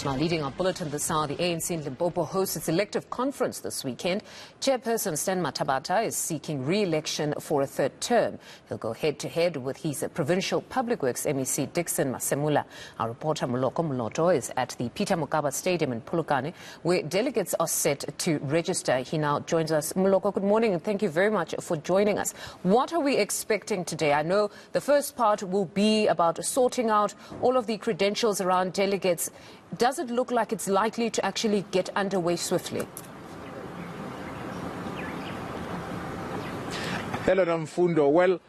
Now, leading our bulletin this hour, the ANC in Limpopo hosts its elective conference this weekend. Chairperson Stan Mathabatha is seeking re-election for a third term. He'll go head-to-head with his provincial public works MEC Dickson Masemula. Our reporter Moloko Moloto is at the Peter Mokaba Stadium in Polokwane, where delegates are set to register. He now joins us. Moloko, good morning, and thank you very much for joining us. What are we expecting today? I know the first part will be about sorting out all of the credentials around delegates. Does it look like it's likely to actually get underway swiftly? Hello, Namfundo. Well,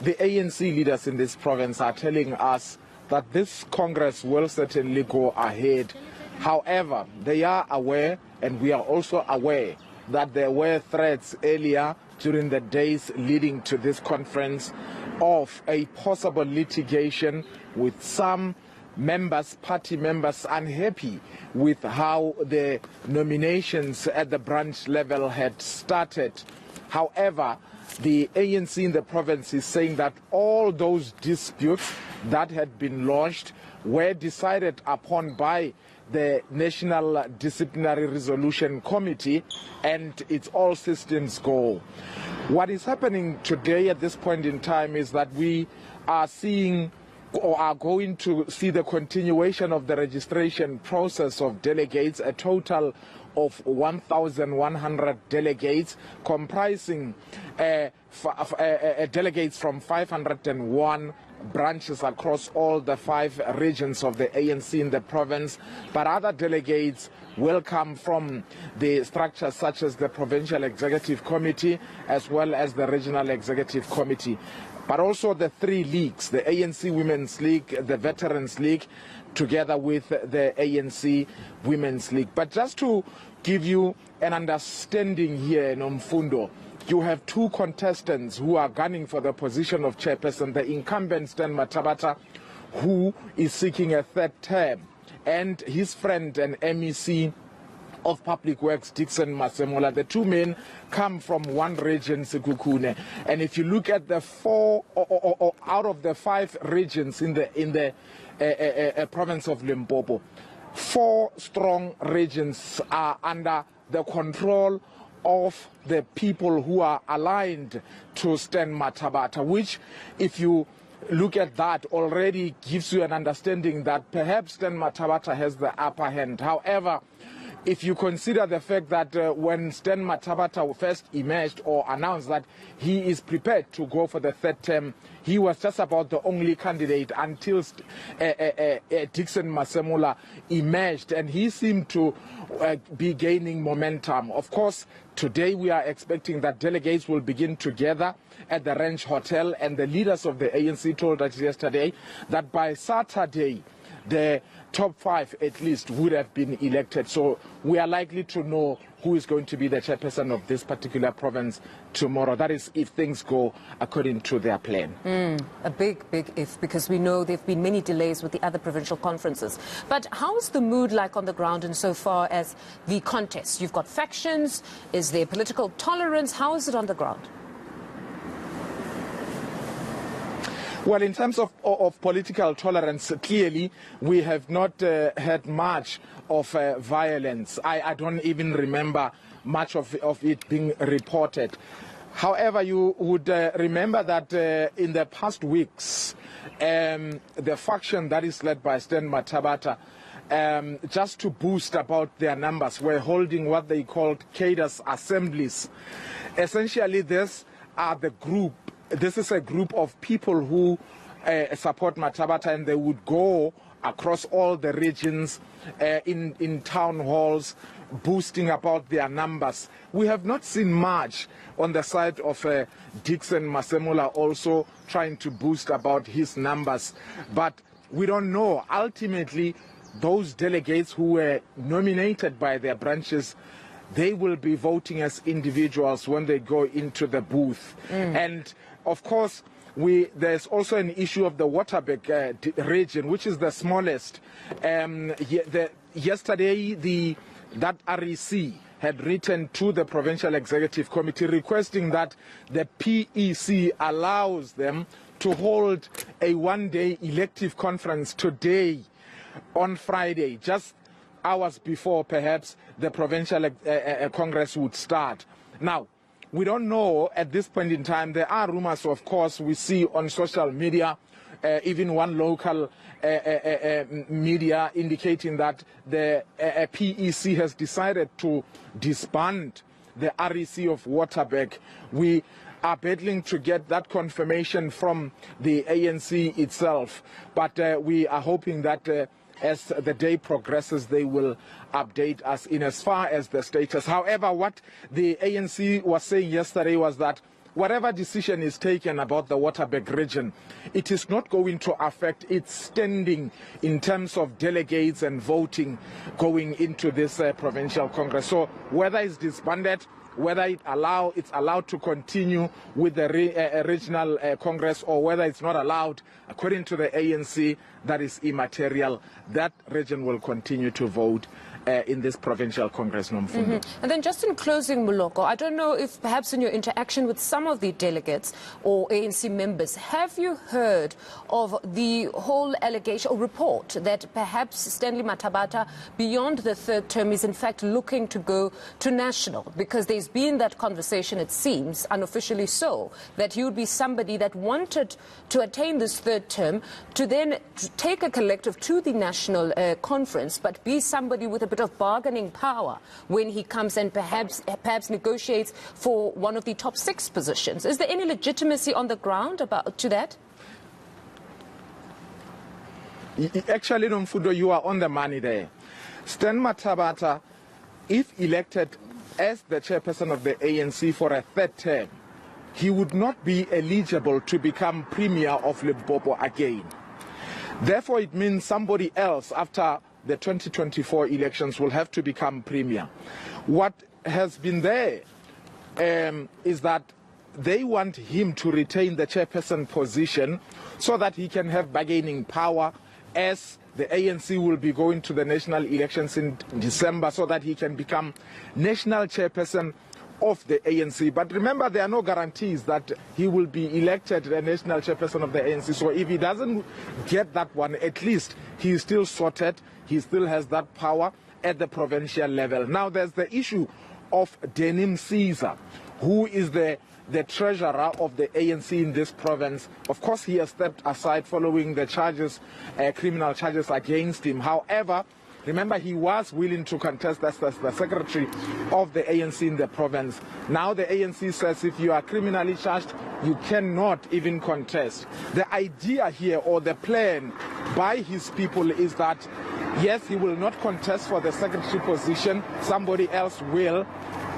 the ANC leaders in this province are telling us that this Congress will certainly go ahead. However, they are aware, and we are also aware, that there were threats earlier during the days leading to this conference of a possible litigation with some party members unhappy with how the nominations at the branch level had started. However, the ANC in the province is saying that all those disputes that had been launched were decided upon by the National Disciplinary Resolution Committee, and it's all systems go. What is happening today at this point in time is that we are seeing or are going to see the continuation of the registration process of delegates, a total of 1,100 delegates comprising delegates from 501 branches across all the 5 regions of the ANC in the province, but other delegates will come from the structures such as the Provincial Executive Committee as well as the Regional Executive Committee, but also the 3 leagues, the ANC Women's League, the Veterans League, together with the ANC Women's League. But just to give you an understanding here in Mfundo, you have 2 contestants who are gunning for the position of chairperson, the incumbent Stan Mathabatha, who is seeking a 3rd term, and his friend and MEC of Public Works, Dickson Masemula. The 2 men come from one region, Sekhukhune. And if you look at the 4 or out of the 5 regions in the province of Limpopo, 4 strong regions are under the control of the people who are aligned to Stan Mathabatha, which, if you look at that, already gives you an understanding that perhaps Stan Mathabatha has the upper hand. However, if you consider the fact that when Stan Mathabatha first emerged or announced that he is prepared to go for the 3rd term, he was just about the only candidate until Dickson Masemula emerged, and he seemed to be gaining momentum. Of course, today we are expecting that delegates will begin together at the Ranch Hotel, and the leaders of the ANC told us yesterday that by Saturday, the top 5 at least would have been elected. So we are likely to know who is going to be the chairperson of this particular province tomorrow. That is if things go according to their plan. A big if, because we know there have been many delays with the other provincial conferences. But how is the mood like on the ground insofar as the contest? You've got factions. Is there political tolerance? How is it on the ground? Well, in terms of political tolerance, clearly we have not had much of violence. I don't even remember much of it being reported. However, you would remember that in the past weeks, the faction that is led by Stan Mathabatha, just to boost about their numbers, were holding what they called cadres assemblies. Essentially, this is a group of people who support Mathabatha, and they would go across all the regions in town halls, boosting about their numbers. We have not seen much on the side of Dickson Masemula also trying to boost about his numbers. But we don't know. Ultimately, those delegates who were nominated by their branches, they will be voting as individuals when they go into the booth. And of course, there's also an issue of the Waterberg region, which is the smallest. Yesterday, that REC had written to the Provincial Executive Committee requesting that the PEC allows them to hold a one-day elective conference today on Friday, just hours before perhaps the provincial Congress would start. Now, we don't know at this point in time. There are rumors, of course, we see on social media, even one local media indicating that the PEC has decided to disband the REC of Waterberg. We are battling to get that confirmation from the ANC itself, but we are hoping that as the day progresses, they will update us in as far as the status. However, what the ANC was saying yesterday was that whatever decision is taken about the Waterberg region, it is not going to affect its standing in terms of delegates and voting going into this provincial Congress. So whether it's disbanded, whether it's allowed to continue with the regional Congress, or whether it's not allowed, according to the ANC, that is immaterial. That region will continue to vote in this provincial Congress, Nomfundo. And then just in closing, Moloko, I don't know if perhaps in your interaction with some of the delegates or ANC members, have you heard of the whole allegation or report that perhaps Stanley Mathabatha, beyond the third term, is in fact looking to go to national? Because there's been that conversation, it seems, unofficially so, that he would be somebody that wanted to attain this third term, to then take a collective to the national conference, but be somebody with a bit of bargaining power when he comes and perhaps negotiates for one of the top 6 positions. Is there any legitimacy on the ground to that? Actually, Nomfundo, you are on the money there. Stan Mathabatha, if elected as the chairperson of the ANC for a third term, he would not be eligible to become premier of Limpopo again. Therefore, it means somebody else after the 2024 elections will have to become premier. What has been there is that they want him to retain the chairperson position so that he can have bargaining power as the ANC will be going to the national elections in December, so that he can become national chairperson of the ANC. But remember, there are no guarantees that he will be elected the national chairperson of the ANC. So if he doesn't get that one, at least he is still sorted. He still has that power at the provincial level. Now there's the issue of Denim Caesar, who is the treasurer of the ANC in this province. Of course, he has stepped aside following the charges, criminal charges against him. However, remember, he was willing to contest as the secretary of the ANC in the province. Now the ANC says if you are criminally charged, you cannot even contest. The idea here, or the plan by his people, is that yes, he will not contest for the secretary position, somebody else will.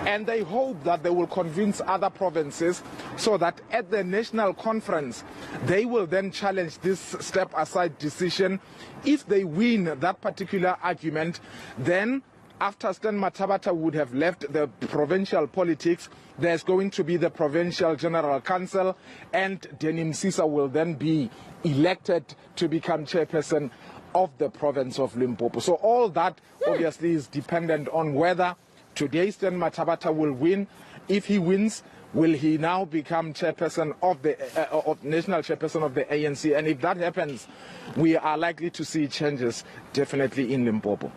And they hope that they will convince other provinces so that at the national conference, they will then challenge this step-aside decision. If they win that particular argument, then after Stan Mathabatha would have left the provincial politics, there's going to be the provincial general council, and Denim Caesar will then be elected to become chairperson of the province of Limpopo. So all that obviously is dependent on whether today Stan Mathabatha will win. If he wins, will he now become chairperson of the national chairperson of the ANC? And if that happens, we are likely to see changes definitely in Limpopo.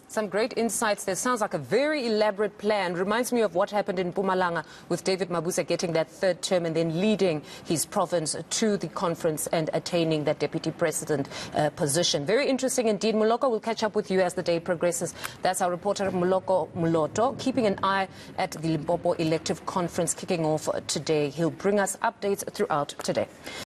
Some great insights there. Sounds like a very elaborate plan. Reminds me of what happened in Mpumalanga with David Mabuza getting that third term and then leading his province to the conference and attaining that deputy president position. Very interesting indeed. Moloko, we'll catch up with you as the day progresses. That's our reporter Moloko Moloto, keeping an eye at the Limpopo elective conference kicking off today. He'll bring us updates throughout today.